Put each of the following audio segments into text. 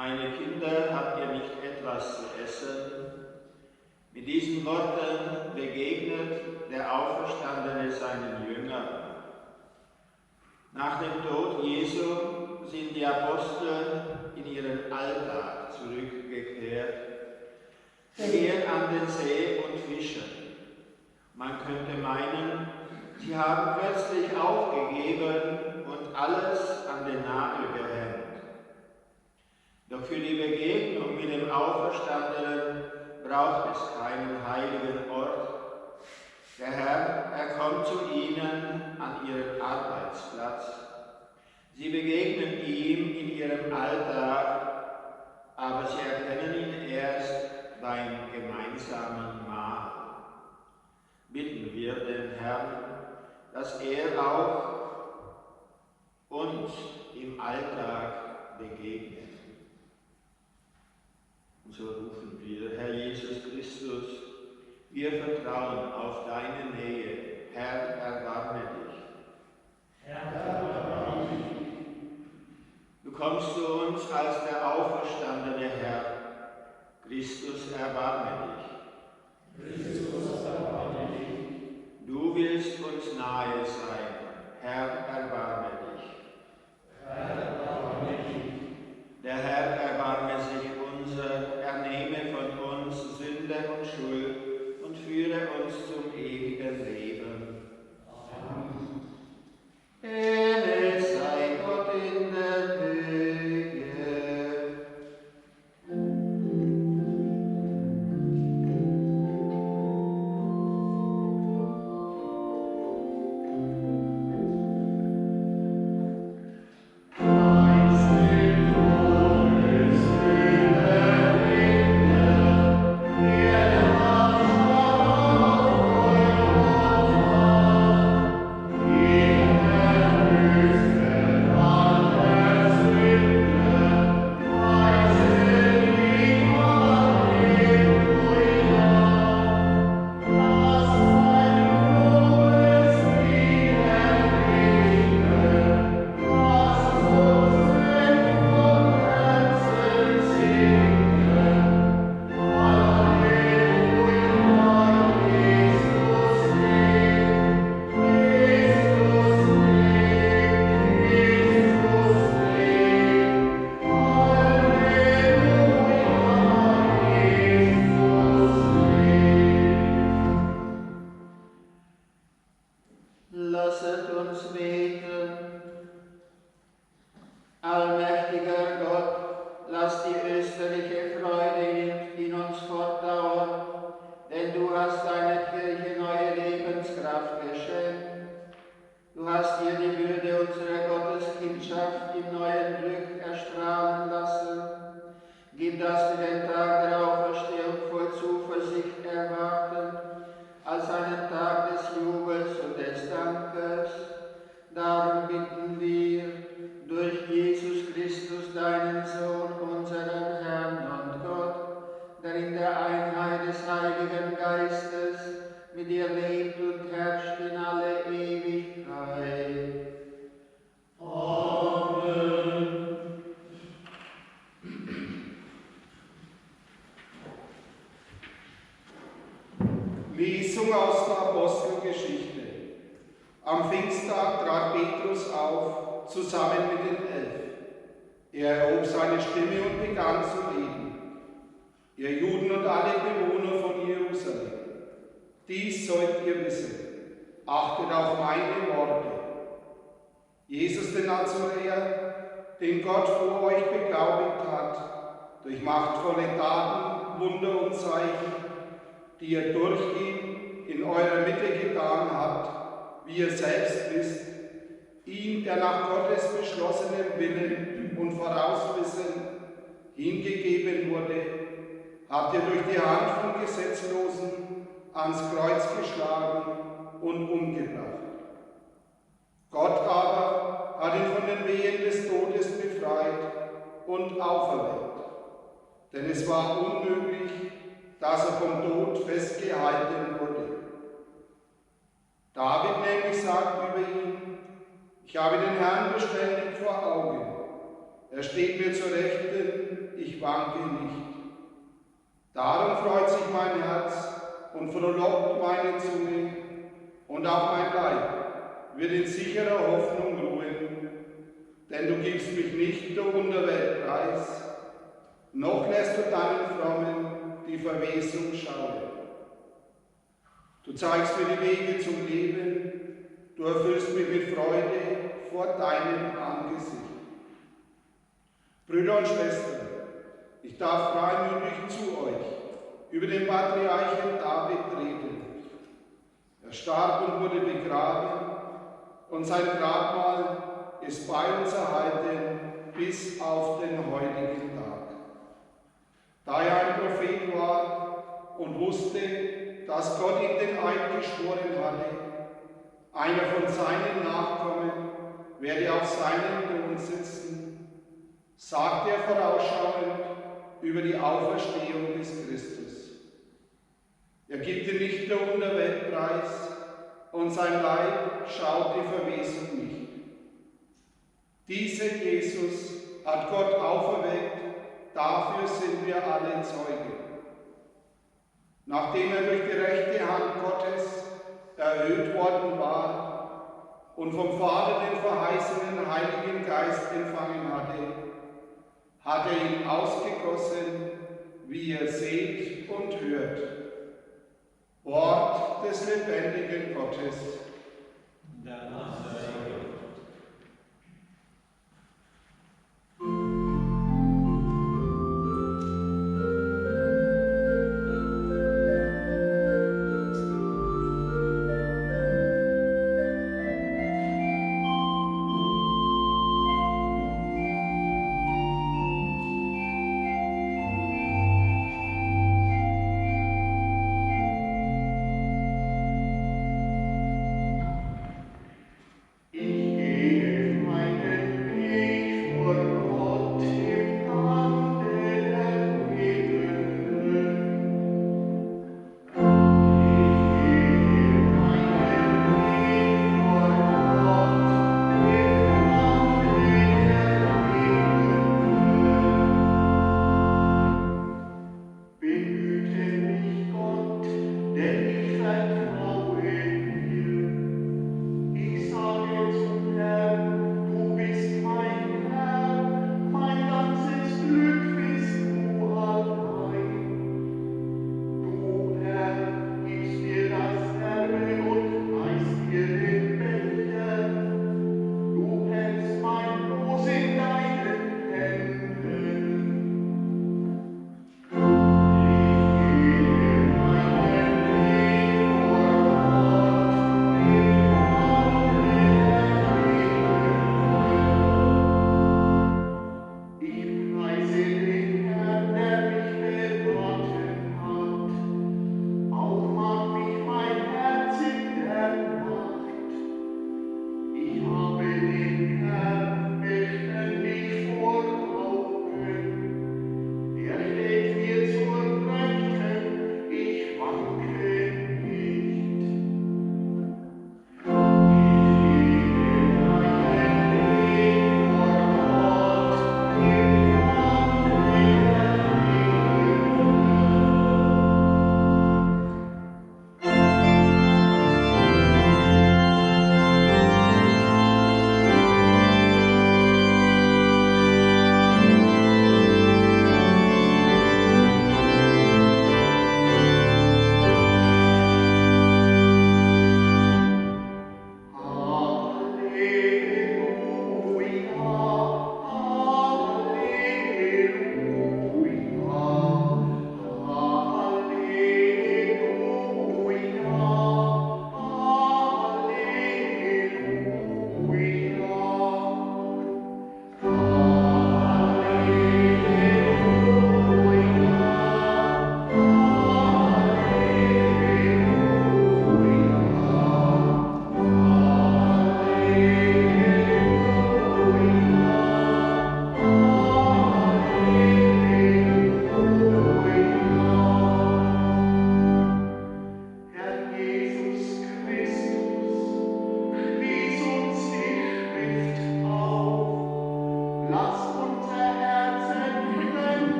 Meine Kinder, habt ihr nicht etwas zu essen? Mit diesen Worten begegnet der Auferstandene seinen Jüngern. Nach dem Tod Jesu sind die Apostel in ihren Alltag zurückgekehrt. Sie gehen an den See und fischen. Man könnte meinen, sie haben plötzlich aufgegeben und alles an den Nagel gehängt. Doch für die Begegnung mit dem Auferstandenen braucht es keinen heiligen Ort. Der Herr, er kommt zu ihnen an ihren Arbeitsplatz. Sie begegnen ihm in ihrem Alltag, aber sie erkennen ihn erst beim gemeinsamen Mahl. Bitten wir den Herrn, dass er auch uns im Alltag begegnet. Und so rufen wir, Herr Jesus Christus, wir vertrauen auf deine Nähe. Herr, erbarme dich. Herr, erbarme dich. Du kommst zu uns als der auferstandene Herr. Christus, erbarme dich. Christus, erbarme dich. Du willst uns nahe sein. Herr, erbarme dich. Herr, erbarme dich. Der Herr erbarme sich unser, er nehme von uns Sünde und Schuld und führe uns zum ewigen Leben. Amen. Ehre sei Gott in der Höhe. Lasset uns beten. Allmächtiger Gott, lass die österliche Freude in uns fortdauern, denn du hast deiner Kirche neue Lebenskraft geschenkt. Du hast ihr die Würde unserer Gotteskindschaft im neuen Glück erstrahlen lassen. Gib, dass wir den Tag der Auferstehung voll Zuversicht erwarten, als einen Tag des Jubels und des Dankes. Darum bitten wir durch Jesus Christus, deinen Sohn, unseren Herrn und Gott, der in der Einheit des Heiligen Geistes mit dir lebt und herrscht in alle Ewigkeit. Amen. Lesung aus der Apostelgeschichte. Am Pfingsttag trat Petrus auf, zusammen mit den 11. Er erhob seine Stimme und begann zu reden. Ihr Juden und alle Bewohner von Jerusalem, Dies sollt ihr wissen. Achtet auf meine Worte. Jesus den Nazoräer, den Gott vor euch beglaubigt hat, durch machtvolle Taten, Wunder und Zeichen, die er durch ihn in eurer Mitte getan hat, wie ihr selbst wisst, ihn, der nach Gottes beschlossenem Willen und Vorauswissen hingegeben wurde, habt ihr durch die Hand von Gesetzlosen ans Kreuz geschlagen und umgebracht. Gott aber hat ihn von den Wehen des Todes befreit und auferweckt. Denn es war unmöglich, dass er vom Tod festgehalten wurde. David nämlich sagt über ihn: Ich habe den Herrn beständig vor Augen. Er steht mir zur Rechten, ich wanke nicht. Darum freut sich mein Herz und frohlockt meine Zunge, und auch mein Leib wird in sicherer Hoffnung ruhen. Denn du gibst mich nicht der Unterwelt preis, noch lässt du deinen Frommen die Verwesung schauen. Du zeigst mir die Wege zum Leben, du erfüllst mich mit Freude vor deinem Angesicht. Brüder und Schwestern, ich darf freimütig zu euch über den Patriarchen David reden. Er starb und wurde begraben, und sein Grabmal ist bei uns erhalten bis auf den heutigen Tag. Da er ein Prophet war und wusste, dass Gott ihm den Eid geschworen hatte, einer von seinen Nachkommen werde auf seinem Thron sitzen, sagte er vorausschauend über die Auferstehung des Christus. Er gibt ihn nicht der Unterwelt preis, und sein Leib schaut die Verwesung nicht. Diesen Jesus hat Gott auferweckt, dafür sind wir alle Zeugen. Nachdem er durch die rechte Hand Gottes erhöht worden war und vom Vater den verheißenen Heiligen Geist empfangen hatte, hat er ihn ausgegossen, wie ihr seht und hört. Wort des lebendigen Gottes. Danach sei Gott.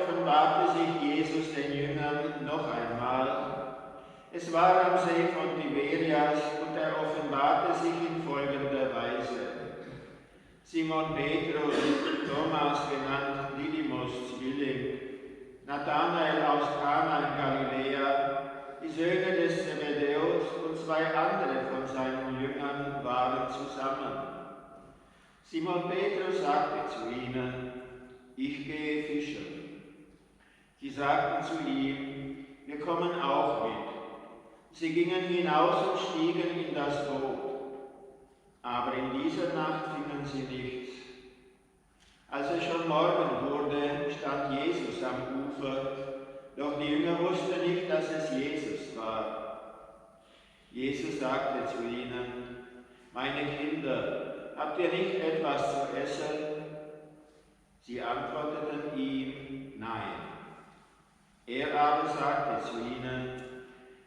offenbarte sich Jesus den Jüngern noch einmal. Es war am See von Tiberias und er offenbarte sich in folgender Weise. Simon Petrus, Thomas genannt Didymus Zwilling, Nathanael aus Kana in Galiläa, die Söhne des Zebedäus und zwei andere von seinen Jüngern waren zusammen. Simon Petrus sagte zu ihnen: Ich gehe fischen. Sie sagten zu ihm: Wir kommen auch mit. Sie gingen hinaus und stiegen in das Boot. Aber in dieser Nacht fingen sie nichts. Als es schon Morgen wurde, stand Jesus am Ufer, doch die Jünger wussten nicht, dass es Jesus war. Jesus sagte zu ihnen: Meine Kinder, habt ihr nicht etwas zu essen? Sie antworteten ihm: Nein. Er aber sagte zu ihnen: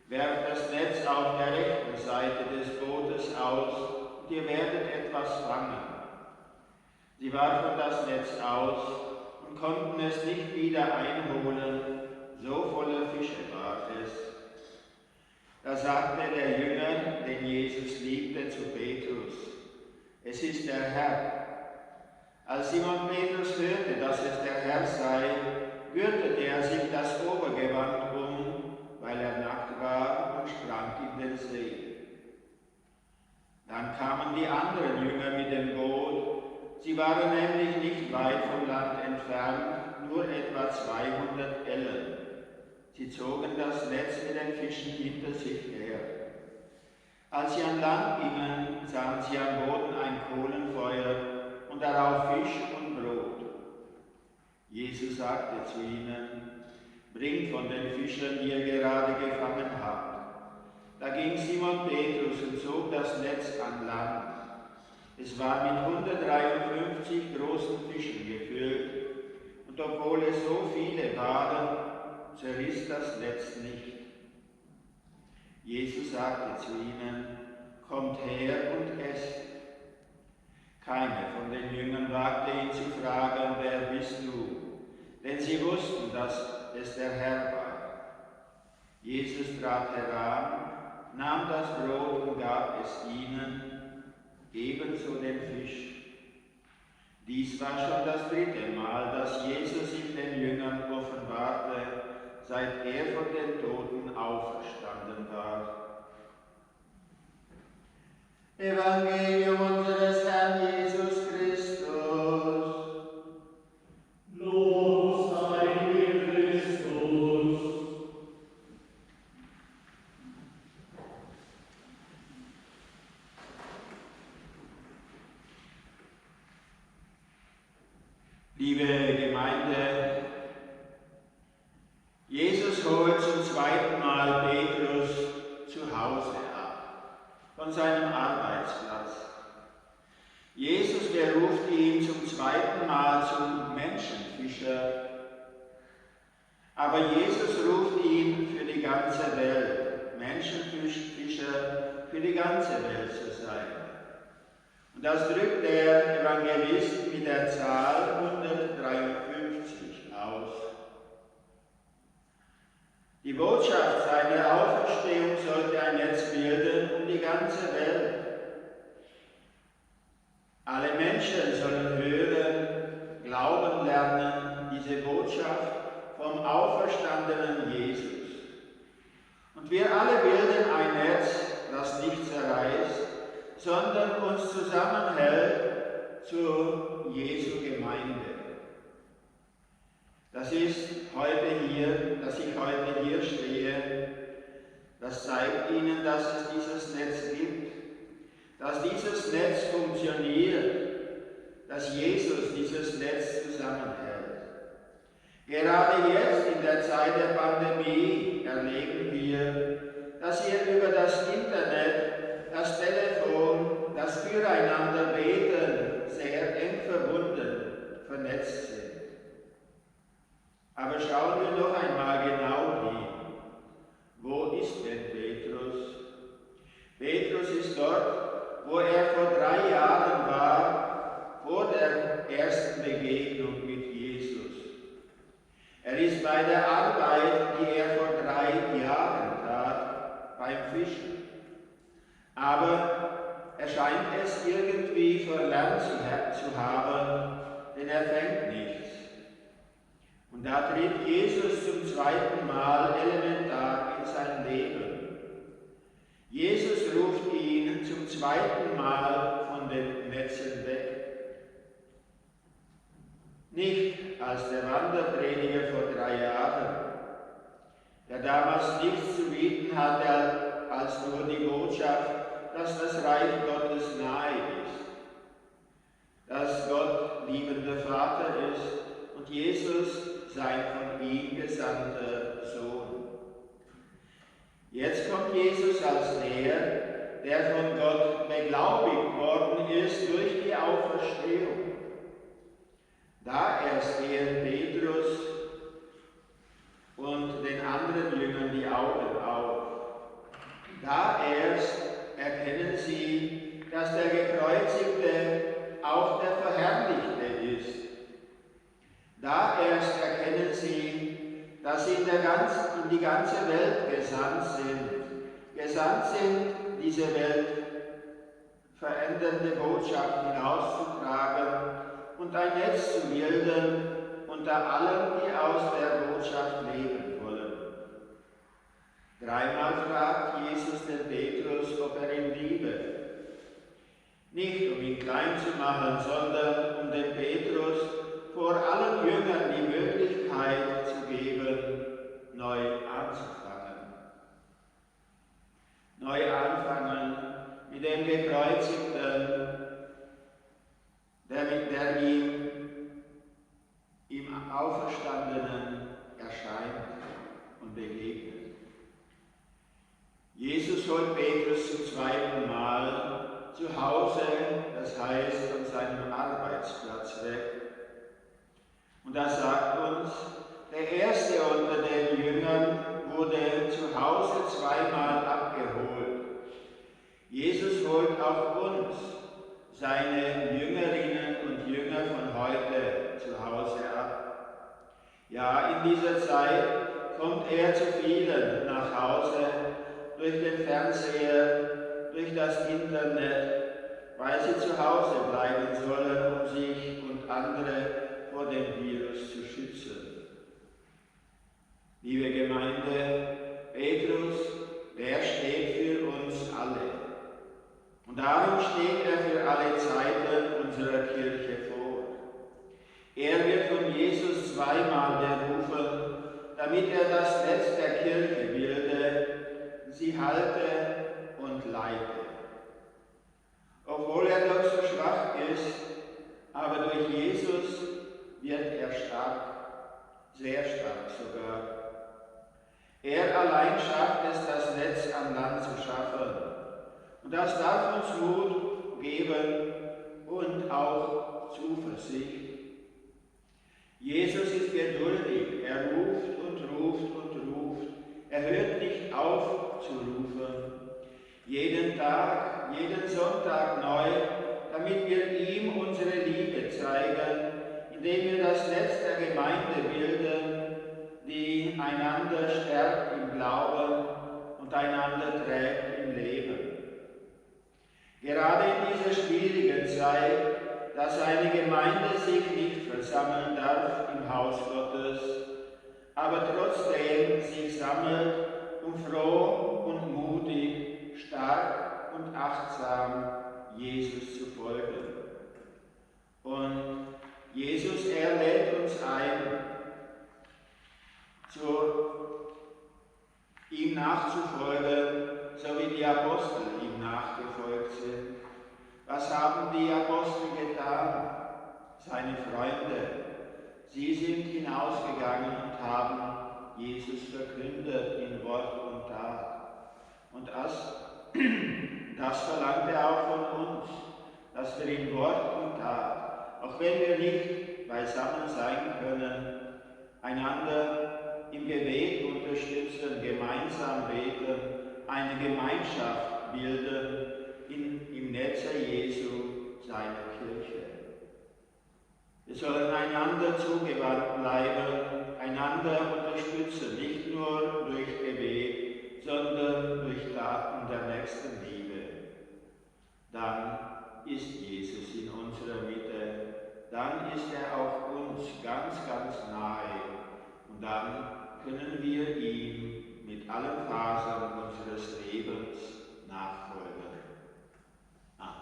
Werft das Netz auf der rechten Seite des Bootes aus, und ihr werdet etwas fangen. Sie warfen das Netz aus und konnten es nicht wieder einholen, so voller Fische war es. Da sagte der Jünger, den Jesus liebte, zu Petrus: Es ist der Herr. Als Simon Petrus hörte, dass es der Herr sei, gürtete er sich das Obergewand um, weil er nackt war, und sprang in den See. Dann kamen die anderen Jünger mit dem Boot. Sie waren nämlich nicht weit vom Land entfernt, nur etwa 200 Ellen. Sie zogen das Netz mit den Fischen hinter sich her. Als sie an Land gingen, sahen sie am Boden ein Kohlenfeuer und darauf Fisch und Brot. Jesus sagte zu ihnen: Bringt von den Fischen, die ihr gerade gefangen habt. Da ging Simon Petrus und zog das Netz an Land. Es war mit 153 großen Fischen gefüllt, und obwohl es so viele waren, zerriss das Netz nicht. Jesus sagte zu ihnen: Kommt her und esst. Keiner von den Jüngern wagte ihn zu fragen: Wer bist du? Denn sie wussten, dass es der Herr war. Jesus trat heran, nahm das Brot und gab es ihnen, ebenso den Fisch. Dies war schon das 3. Mal, dass Jesus sich den Jüngern offenbarte, seit er von den Toten auferstanden war. Evangelium unseres Herrn Jesus Christus. Lob sei dir, Christus. Liebe Gemeinde, Jesus holt zum 2. Mal Petrus zu Hause ab, von seinem Arbeitsplatz. Jesus beruft ihn zum 2. Mal zum Menschenfischer, aber Jesus ruft ihn für die ganze Welt, Menschenfischer für die ganze Welt zu sein. Und das drückt der Evangelist mit der Zahl 153 aus. Die Botschaft seiner Auferstehung sollte ein Netz bilden um die ganze Welt. Alle Menschen sollen hören, glauben lernen, diese Botschaft vom auferstandenen Jesus. Und wir alle bilden ein Netz, das nicht zerreißt, sondern uns zusammenhält zur Jesu Gemeinde. Das ist dass ich heute hier stehe, das zeigt Ihnen, dass es dieses Netz gibt, dass dieses Netz funktioniert, dass Jesus dieses Netz zusammenhält. Gerade jetzt in der Zeit der Pandemie erleben wir, dass wir über das Internet, das Telefon, das Füreinander-Beten sehr eng verbunden, vernetzt sind. Aber schauen wir noch einmal genau hin. Wo ist denn Petrus? Petrus ist dort, wo er vor 3 Jahren war, vor der ersten Begegnung mit Jesus. Er ist bei der Arbeit, die er vor 3 Jahren tat, beim Fischen. Aber er scheint es irgendwie verlernt zu haben, denn er fängt nichts. Und da tritt Jesus zum 2. Mal elementar in sein Leben. Jesus ruft ihn zum 2. Mal von den Netzen weg. Nicht als der Wanderprediger vor 3 Jahren, der damals nichts zu bieten hatte als nur die Botschaft, dass das Reich Gottes nahe ist, dass Gott liebender Vater ist und Jesus sein von ihm gesandter Sohn. Jetzt kommt Jesus als der von Gott beglaubigt worden ist durch die Auferstehung. Da erst gehen Petrus und den anderen Jüngern die Augen auf. Da erst erkennen sie, dass der Gekreuzigte auch der Verherrlichte ist. Da erst erkennen sie, dass sie in die ganze Welt gesandt sind, diese Welt verändernde Botschaft hinauszutragen und ein Netz zu bilden unter allen, die aus der Botschaft leben wollen. 3-mal fragt Jesus den Petrus, ob er ihn liebe. Nicht um ihn klein zu machen, sondern um dem Petrus vor allen Jüngern die Möglichkeit zu geben, neu anzufangen. Neu anfangen mit dem Gekreuzigten, der ihm im Auferstandenen erscheint und begegnet. Jesus holt Petrus zum 2. Mal zu Hause, das heißt von seinem Arbeitsplatz weg. Und er sagt uns, der erste unter den Jüngern wurde zu Hause 2-mal abgeholt. Jesus holt auch uns, seine Jüngerinnen und Jünger von heute, zu Hause ab. Ja, in dieser Zeit kommt er zu vielen nach Hause, durch den Fernseher, durch das Internet, weil sie zu Hause bleiben sollen, um sich und andere vor dem Virus zu schützen. Liebe Gemeinde, Petrus, der steht für uns alle. Und darum steht er für alle Zeiten unserer Kirche vor. Er wird von Jesus 2-mal berufen, damit er das Netz der Kirche bilde, sie halte und leite. Obwohl er doch so schwach ist, aber durch Jesus wird er stark, sehr stark sogar. Er allein schafft es, das Netz an Land zu schaffen. Und das darf uns Mut geben und auch Zuversicht. Jesus ist geduldig, er ruft und ruft und ruft. Er hört nicht auf zu rufen. Jeden Tag, jeden Sonntag neu, damit wir ihm unsere Liebe zeigen, indem wir das Netz der Gemeinde bilden, die einander stärkt im Glauben und einander trägt im Leben. Gerade in dieser schwierigen Zeit, dass eine Gemeinde sich nicht versammeln darf im Haus Gottes, aber trotzdem sich sammelt, um froh und mutig, stark und achtsam Jesus zu folgen. Und Jesus, er lädt uns ein, ihm nachzufolgen, so wie die Apostel ihm nachgefolgt sind. Was haben die Apostel getan? Seine Freunde. Sie sind hinausgegangen und haben Jesus verkündet in Wort und Tat. Und das verlangt er auch von uns, dass wir in Wort und Tat, auch wenn wir nicht beisammen sein können, einander im Gebet unterstützen, gemeinsam beten, eine Gemeinschaft bilden im Netze Jesu, seiner Kirche. Wir sollen einander zugewandt bleiben, einander unterstützen, nicht nur durch Gebet, sondern durch Taten der Nächstenliebe. Dann ist Jesus in unserer Mitte, dann ist er auch uns ganz, ganz nahe und dann können wir ihm mit allen Fasern unseres Lebens nachfolgen. Amen.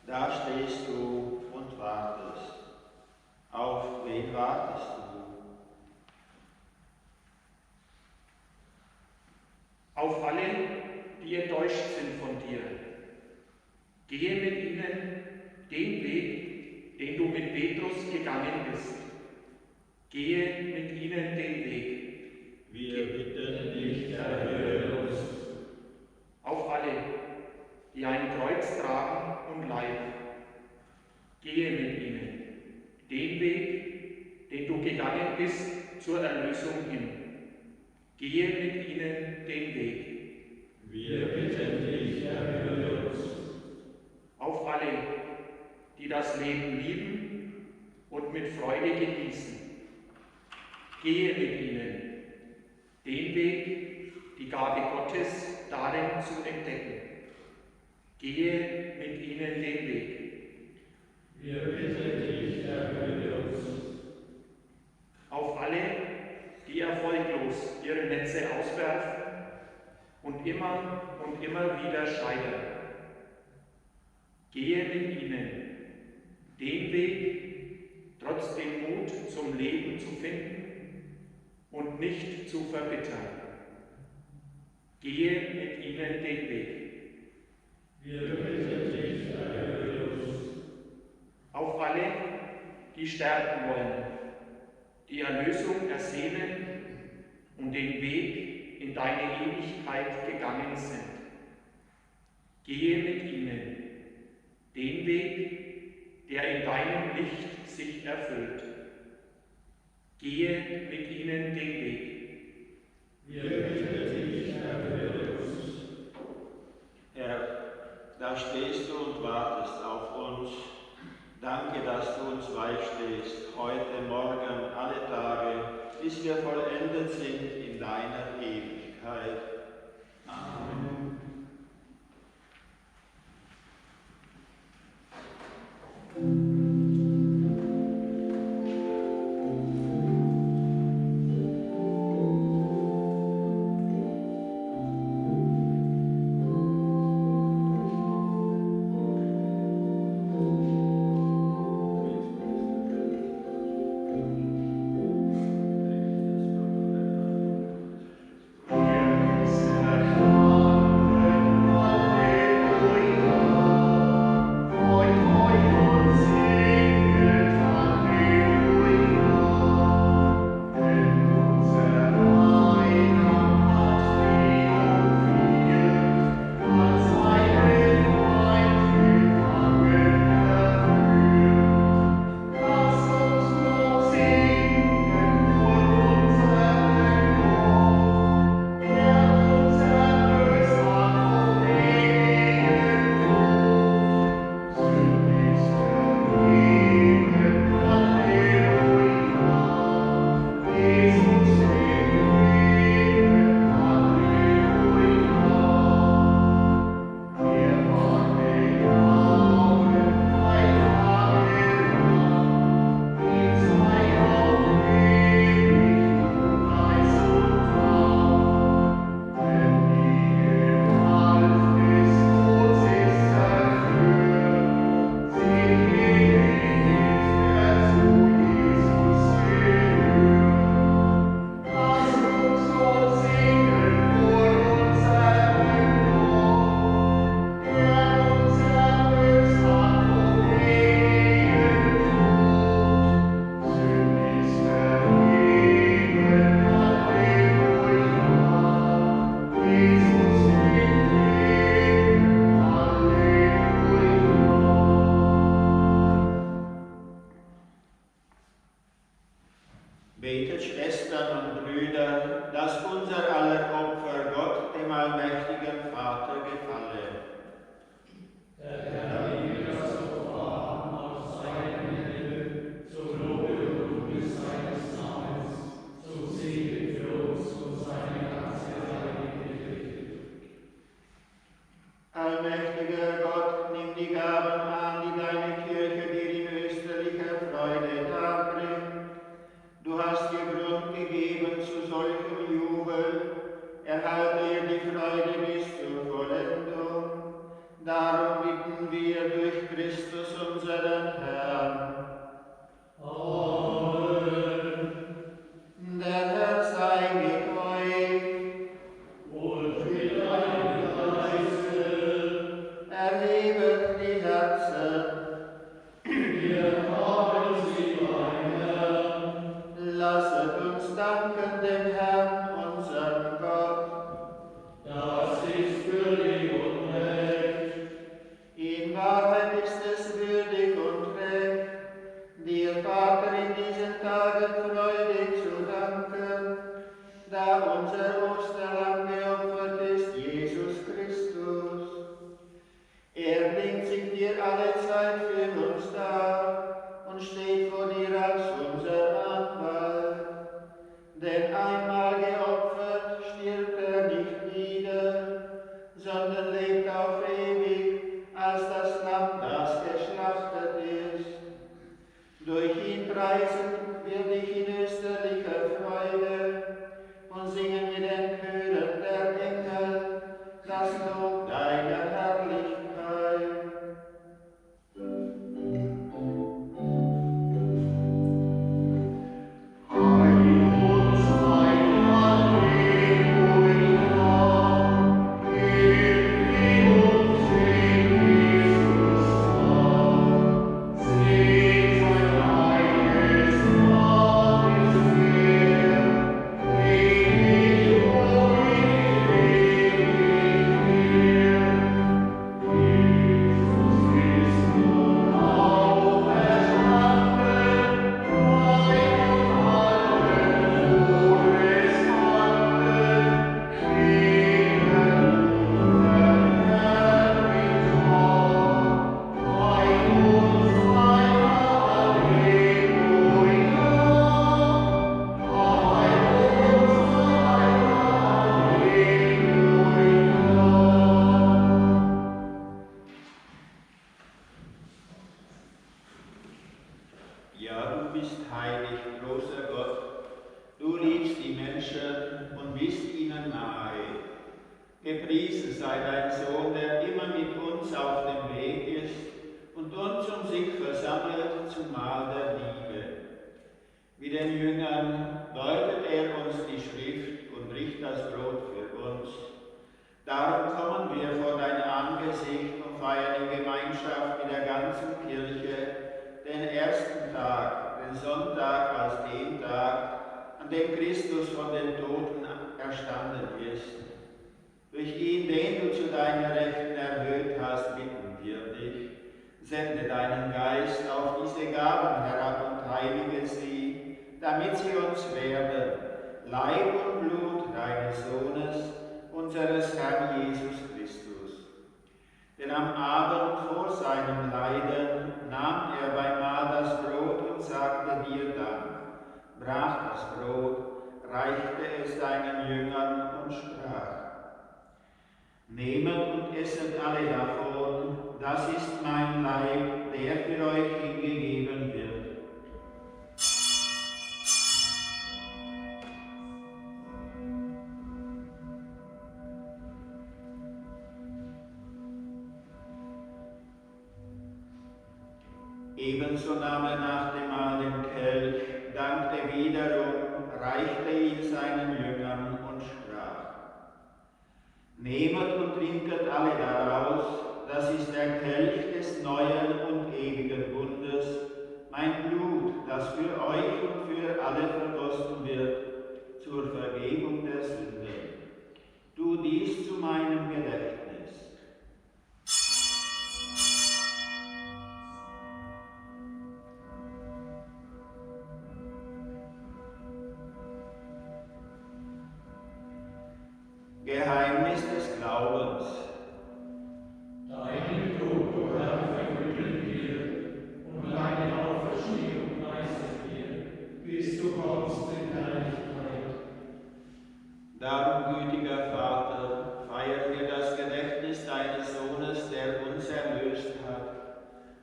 Da stehst du und wartest. Auf wen wartest du? Auf alle, die enttäuscht sind von dir. Gehe mit ihnen den Weg, den du mit Petrus gegangen bist. Gehe mit ihnen den Weg. Wir bitten dich, erhöre uns. Auf alle, die ein Kreuz tragen und leiden. Gehe mit ihnen den Weg, den du gegangen bist zur Erlösung hin. Gehe mit ihnen den Weg. Wir bitten dich, erhöre uns. Auf alle, die das Leben lieben und mit Freude genießen. Gehe mit ihnen den Weg, die Gabe Gottes darin zu entdecken. Gehe mit ihnen den Weg. Wir bitten dich, erhöre uns. Auf alle, die erfolglos ihre Netze auswerfen und immer wieder scheitern. Gehe mit ihnen den Weg, trotzdem Mut zum Leben zu finden und nicht zu verbittern. Gehe mit ihnen den Weg. Wir bitten dich, erhöre uns. Auf alle, die sterben wollen, die Erlösung ersehnen und den Weg in deine Ewigkeit gegangen sind. Gehe mit ihnen den Weg, der in deinem Licht sich erfüllt. Gehe mit ihnen den Weg. Wir bitten dich, erhöre uns. Herr, da stehst du und wartest auf uns. Danke, dass du uns beistehst, heute, morgen, alle Tage, bis wir vollendet sind in deiner Ewigkeit. Amen. Herr, Betet, Schwestern und Brüder, dass unser aller Opfer Gott, dem allmächtigen Vater, gefalle. Der Herr gebe das Opfer aus seinem Himmel, zum Lobe und Ruhme seines Namens, zum Segen für uns und seine ganze heilige Kirche. Allmächtiger Gott, nimm die Gaben an, die deine Kirche dir in österlicher Freude darbringt. Du hast ihr Grund gegeben zu solchem Jubel, erhalte ihr die Freude bis zur Vollendung. Darum bitten wir durch Christus unseren Herrn. Amen. Der Herr sei mit euch. Und mit deinem Geiste. Erhebet die Herzen. Wir haben sie beim Herrn. Lasset uns danken dem Herrn, unserem Gott. Das ist würdig und recht. In Wahrheit ist es würdig und recht, dir, Vater, in diesen Tagen freudig zu danken, da unser Osterlamm geopfert ist, Jesus Christus. Er bringt sich dir alle Zeit für uns dar und steht vor dir als unser Anwalt. Denn einmal geopfert stirbt er nicht wieder, sondern lebt auf ewig als das Lamm, das geschlachtet ist. Durch ihn preisen wir dich in österlicher Freude und singen mit den Chören der Engel das Lob deiner Herrlichkeit. Ja, du bist heilig, großer Gott. Du liebst die Menschen und bist ihnen nahe. Gepriesen sei dein Sohn, der immer mit uns auf dem Weg ist und uns um sich versammelt zum Mahl der Liebe. Wie den Jüngern deutet er uns die Schrift und bricht das Brot für uns. Darum kommen wir vor dein Angesicht und feiern in Gemeinschaft mit der ganzen Kirche den ersten Tag, den Sonntag als den Tag, an dem Christus von den Toten erstanden ist. Durch ihn, den du zu deiner Rechten erhöht hast, bitten wir dich, sende deinen Geist auf diese Gaben herab und heilige sie, damit sie uns werden, Leib und Blut deines Sohnes, unseres Herrn Jesus Christus. Denn am Abend vor seinem Leiden nahm er beim Mahl das Brot und sagte dir Dank, brach das Brot, reichte es seinen Jüngern und sprach: Nehmet und esset alle davon, das ist mein Leib, der für euch hingegeben wird. Ebenso nahm er nach dem Mahl den Kelch, dankte wiederum, reichte ihn seinen Jüngern und sprach: Nehmet und trinket alle daraus, das ist der Kelch des neuen und ewigen Bundes, mein Blut, das für euch und für alle vergossen wird, zur Vergebung der Sünden. Tu dies zu meinem Gedächtnis. Geheimnis des Glaubens. Deinen Tod, o Herr, verkünden wir und deine Auferstehung preisen wir, bis du kommst in Herrlichkeit. Darum, gütiger Vater, feiern wir das Gedächtnis deines Sohnes, der uns erlöst hat.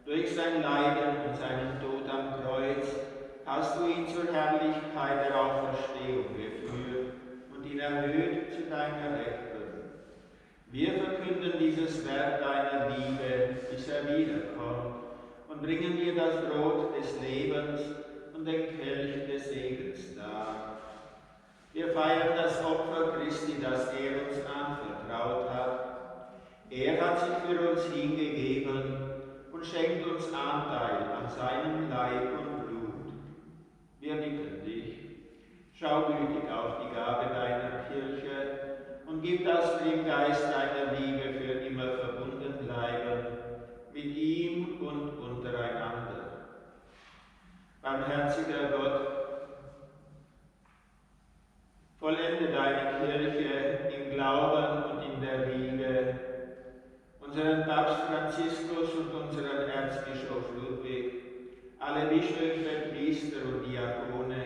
Durch sein Leiden und seinen Tod am Kreuz hast du ihn zur Herrlichkeit der Auferstehung geführt und ihn erhöht zu deiner Rechten. Wir verkünden dieses Werk deiner Liebe, bis er wiederkommt, und bringen dir das Brot des Lebens und den Kelch des Segens dar. Wir feiern das Opfer Christi, das er uns anvertraut hat. Er hat sich für uns hingegeben und schenkt uns Anteil an seinem Leib und Blut. Wir bitten dich, schau gütig auf die Gabe deiner Kirche und gib, dass wir im Geist deiner Liebe für immer verbunden bleiben, mit ihm und untereinander. Barmherziger Gott, vollende deine Kirche im Glauben und in der Liebe, unseren Papst Franziskus und unseren Erzbischof Ludwig, alle Bischöfe, Priester und Diakone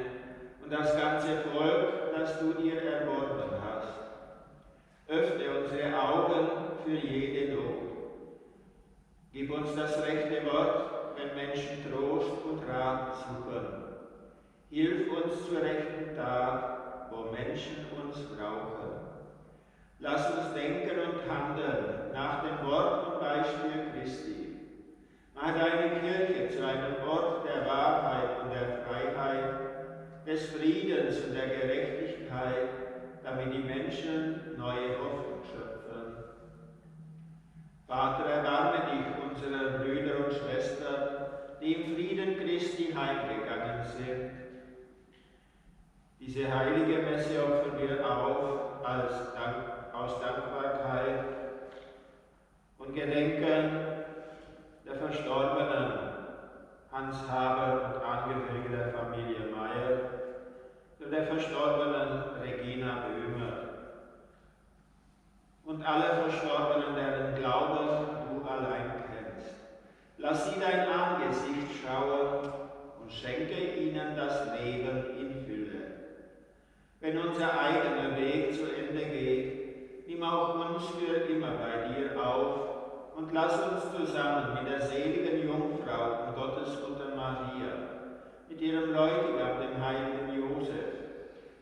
und das ganze Volk, das du dir erworben hast. Öffne unsere Augen für jede Not. Gib uns das rechte Wort, wenn Menschen Trost und Rat suchen. Hilf uns zur rechten Tat, wo Menschen uns brauchen. Lass uns denken und handeln nach dem Wort und Beispiel Christi. Mach deine Kirche zu einem Ort der Wahrheit und der Freiheit, des Friedens und der Gerechtigkeit, damit die Menschen neue Hoffnung schöpfen. Vater, erbarme dich unserer Brüder und Schwestern, die im Frieden Christi heimgegangen sind. Diese heilige Messe opfern wir auf aus Dankbarkeit und Gedenken der Verstorbenen Hans Haber und Angehörige der Familie Meyer, für der Verstorbenen Regina Böhmer und alle Verstorbenen, deren Glauben du allein kennst. Lass sie dein Angesicht schauen und schenke ihnen das Leben in Fülle. Wenn unser eigener Weg zu Ende geht, nimm auch uns für immer bei dir auf und lass uns zusammen mit der seligen Jungfrau und Gottesmutter Maria, mit ihrem Bräutigam, dem heiligen Josef,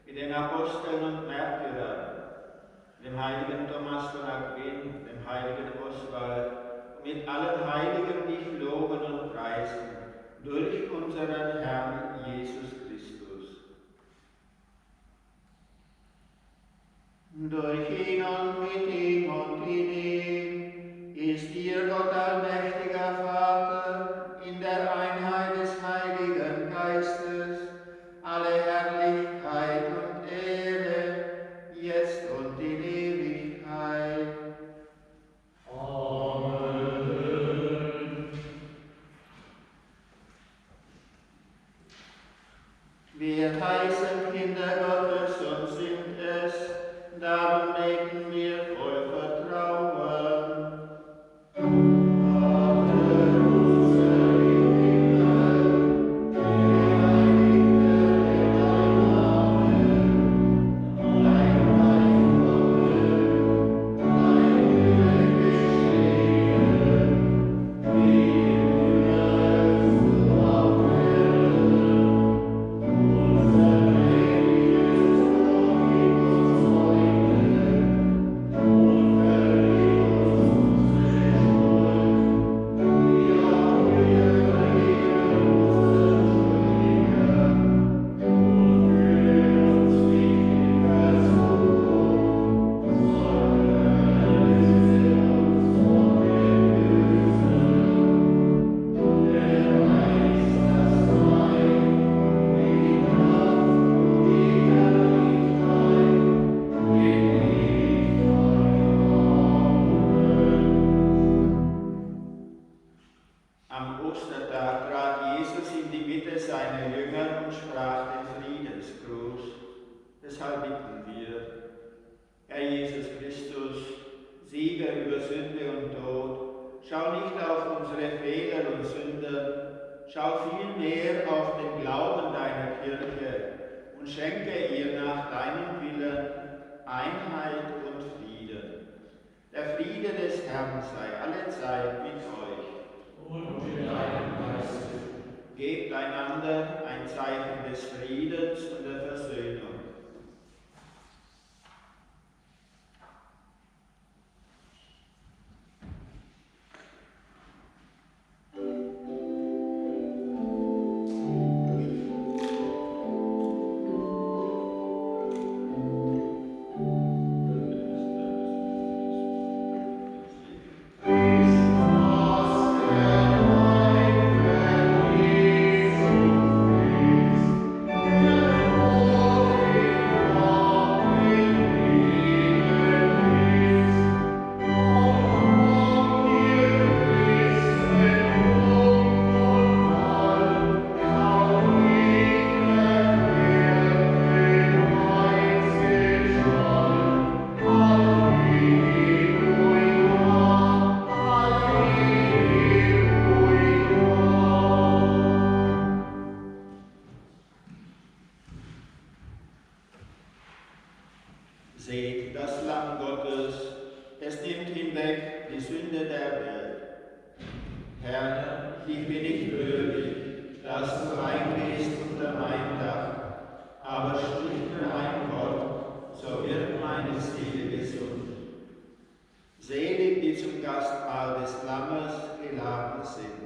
mit den Aposteln und Märtyrern, dem heiligen Thomas von Aquin, dem heiligen Oswald und mit allen Heiligen dich loben und preisen, durch unseren Herrn Jesus Christus. Durch ihn und mit ihm und in ihm ist dir, Gott allmächtiger Vater, in der Einheit des Heiligen Geistes, alle Herrlichkeit und Ehre, jetzt und in Ewigkeit. Amen. Wir heißen Kinder Gottes und sind es, darum beten wir voll Vertrauen. Deshalb bitten wir, Herr Jesus Sieger über Sünde und Tod. Schau nicht auf unsere Fehler und Sünden, schau vielmehr auf den Glauben deiner Kirche und schenke ihr nach deinem Willen Einheit und Frieden. Der Friede des Herrn sei allezeit mit euch. Und mit deinem Geiste. Gebt einander ein Zeichen des Friedens und der Versöhnung. Seht das Lamm Gottes, es nimmt hinweg die Sünde der Welt. Herr, ich bin nicht würdig, dass du eingehst unter mein Dach, aber sprich nur ein Wort, so wird meine Seele gesund. Selig, die zum Gastmahl des Lammes geladen sind.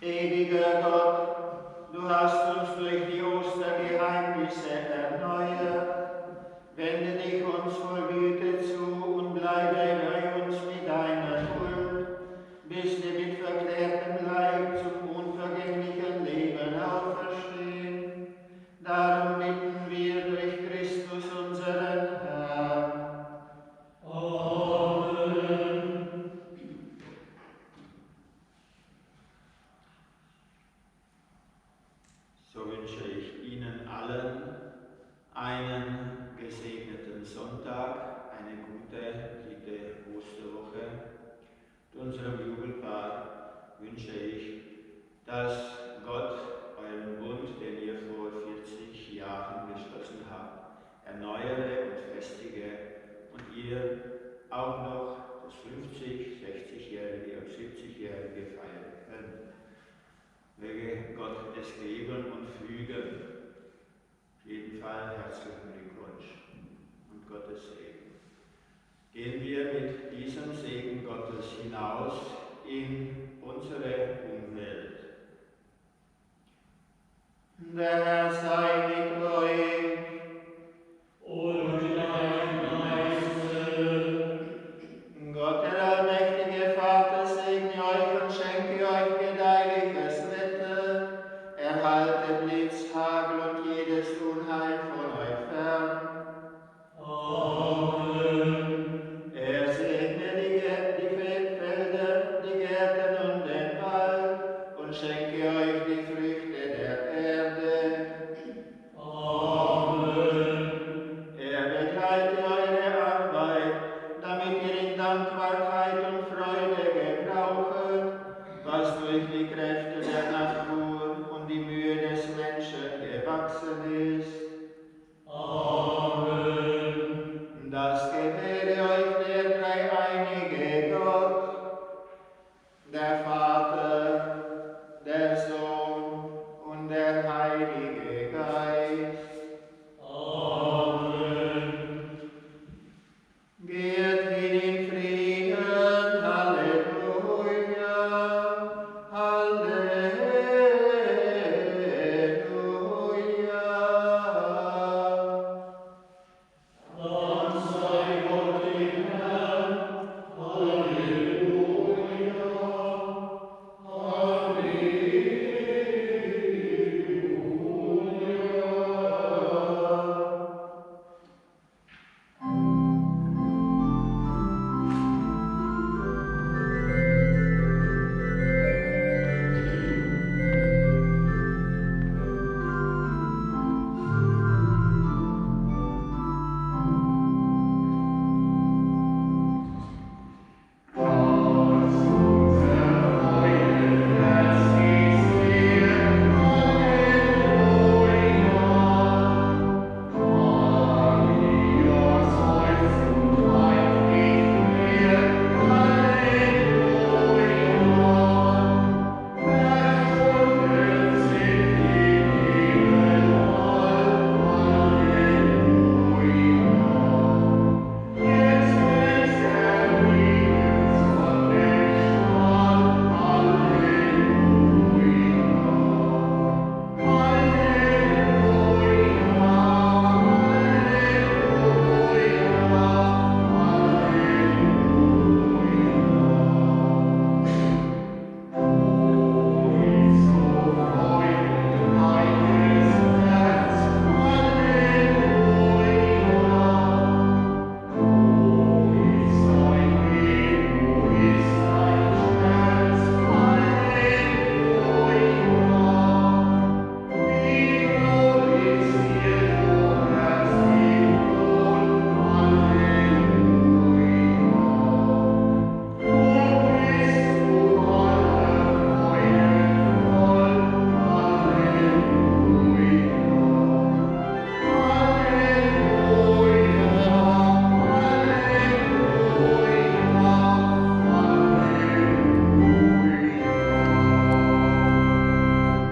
Ewiger Gott, du hast uns durch die Ostergeheimnisse erneuert. Wende dich uns voll Güte zu und bleibe bei uns mit deiner Schuld, bis wir mit verklärtem Leib zum unvergänglichen Leben auferstehen. Darum bitten wir durch Christus unseren Herrn. Amen. So wünsche ich Ihnen allen einen gesegneten Sonntag, eine gute Osterwoche. Unserem Jubelpaar wünsche ich, dass Gott euren Bund, den ihr vor 40 Jahren geschlossen habt, erneuere und festige und ihr auch noch das 50-, 60-jährige und 70-jährige feiern könnt. Möge Gott es geben und fügen. Auf jeden Fall herzlichen Glückwunsch und Gottes Segen. Gehen wir mit diesem Segen Gottes hinaus in unsere Umwelt. Der Herr sei mit euch. Und mit deinem Geiste. Gott, der allmächtige Vater, segne euch und schenke euch gedeihliches Wetter, erhalte Blitz, Hagel und jedes Unheil von euch fern. Amen. Er segne die Felder, die Gärten und den Wald und schenke euch die Früchte der Erde. Amen. Er begleite eure Arbeit, damit ihr in Dankbarkeit und Freude gebrauchet, was durch die Kräfte der Natur und die Mühe des Menschen gewachsen ist. Amen. Das gewähre euch der dreieinige Gott, der Vater,